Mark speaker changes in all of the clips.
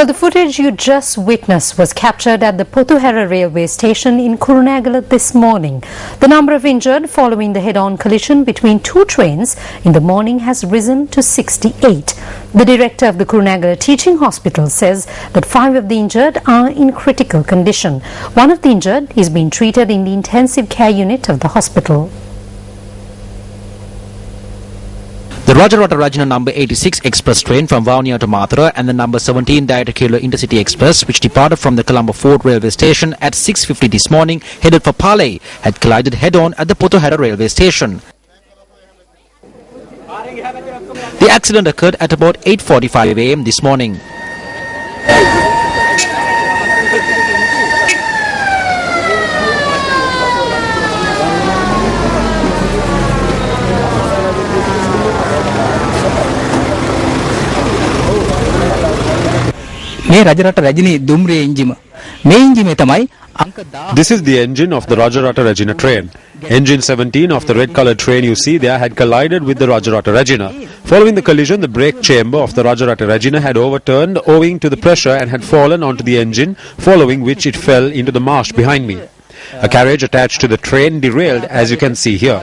Speaker 1: Well, the footage you just witnessed was captured at the Pothuhera railway station in Kurunegala this morning. The number of injured following the head-on collision between two trains in the morning has risen to 68. The director of the Kurunegala Teaching Hospital says that 5 of the injured are in critical condition. One of the injured is being treated in the intensive care unit of the hospital.
Speaker 2: The Rajarata number 86 express train from Vavuniya to Mathura and the number 17 direct Kerala intercity express, which departed from the Colombo Fort railway station at 6:50 this morning headed for Palay, had collided head-on at the Pothuhera railway station. The accident occurred at about 8:45 am this morning.
Speaker 3: This is the engine of the Rajarata Regina train. Engine 17 of the red-colored train you see there had collided with the Rajarata Regina. Following the collision, the brake chamber of the Rajarata Regina had overturned owing to the pressure and had fallen onto the engine, following which it fell into the marsh behind me. A carriage attached to the train derailed, as you can see here.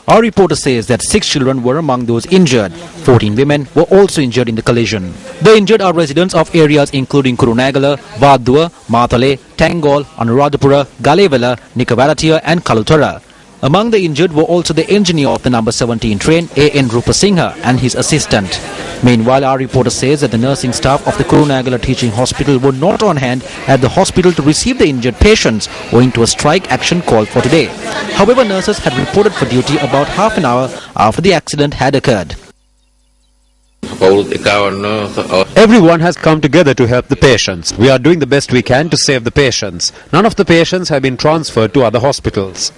Speaker 2: Our reporter says that 6 children were among those injured. 14 women were also injured in the collision. The injured are residents of areas including Kurunegala, Vadua, Mathale, Tangol, Anuradhapura, Galevela, Nikavaratia and Kalutara. Among the injured were also the engineer of the number 17 train, A.N. Rupasinghe, and his assistant. Meanwhile, our reporter says that the nursing staff of the Kurunegala Teaching Hospital were not on hand at the hospital to receive the injured patients owing to a strike action called for today. However, nurses had reported for duty about half an hour after the accident had occurred.
Speaker 3: Everyone has come together to help the patients. We are doing the best we can to save the patients. None of the patients have been transferred to other hospitals.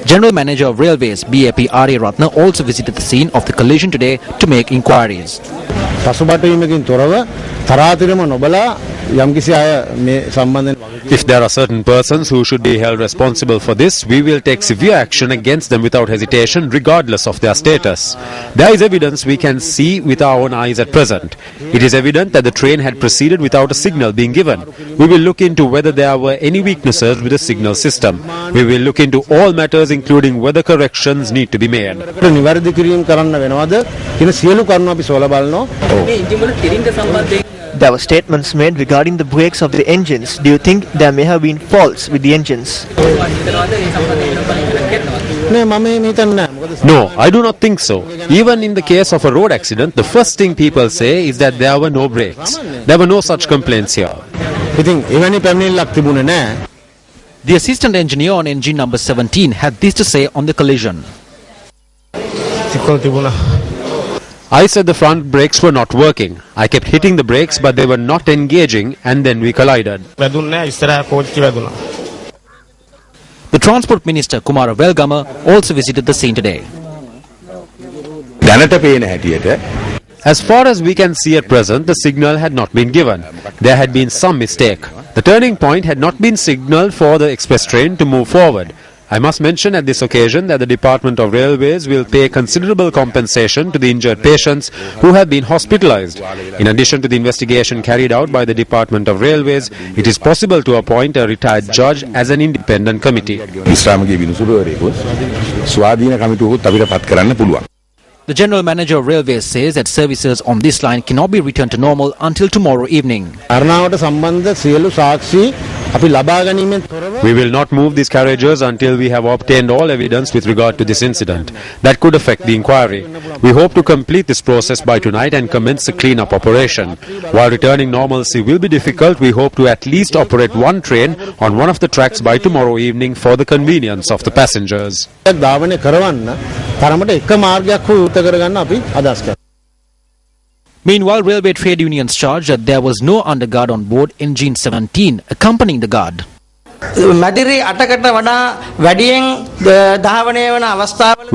Speaker 2: General Manager of Railways, BAP R.A. Ratna, also visited the scene of the collision today to make inquiries.
Speaker 3: If there are certain persons who should be held responsible for this, we will take severe action against them without hesitation, regardless of their status. There is evidence we can see with our own eyes at present. It is evident that the train had proceeded without a signal being given. We will look into whether there were any weaknesses with the signal system. We will look into all matters, including whether corrections need to be made.
Speaker 4: There were statements made regarding the brakes of the engines. Do you think there may have been faults with the engines?
Speaker 3: No, I do not think so. Even in the case of a road accident, the first thing people say is that there were no brakes. There were no such complaints here.
Speaker 2: The assistant engineer on engine number 17 had this to say on the collision.
Speaker 3: I said the front brakes were not working. I kept hitting the brakes, but they were not engaging, and then we collided.
Speaker 2: The Transport Minister Kumara Velgama also visited the scene today.
Speaker 3: As far as we can see at present, the signal had not been given. There had been some mistake. The turning point had not been signalled for the express train to move forward. I must mention at this occasion that the Department of Railways will pay considerable compensation to the injured patients who have been hospitalized. In addition to the investigation carried out by the Department of Railways, it is possible to appoint a retired judge as an independent committee.
Speaker 2: The General Manager of Railways says that services on this line cannot be returned to normal until tomorrow evening.
Speaker 3: We will not move these carriages until we have obtained all evidence with regard to this incident. That could affect the inquiry. We hope to complete this process by tonight and commence a clean-up operation. While returning normalcy will be difficult, we hope to at least operate one train on one of the tracks by tomorrow evening for the convenience of the passengers.
Speaker 2: Meanwhile, railway trade unions charged that there was no underguard on board engine 17 accompanying the guard.
Speaker 3: When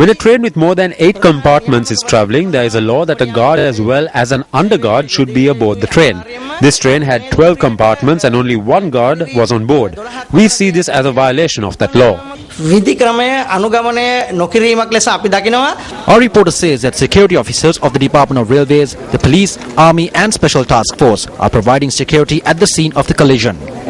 Speaker 3: a train with more than 8 compartments is travelling, there is a law that a guard as well as an underguard should be aboard the train. This train had 12 compartments and only one guard was on board. We see this as a violation of that law.
Speaker 5: විධි ක්‍රමය අනුගමනය නොකිරීමක් ලෙස අපි දකිනවා.
Speaker 2: Our reporter says that security officers of the Department of Railways, the police, army and special task force are providing security at the scene of the collision.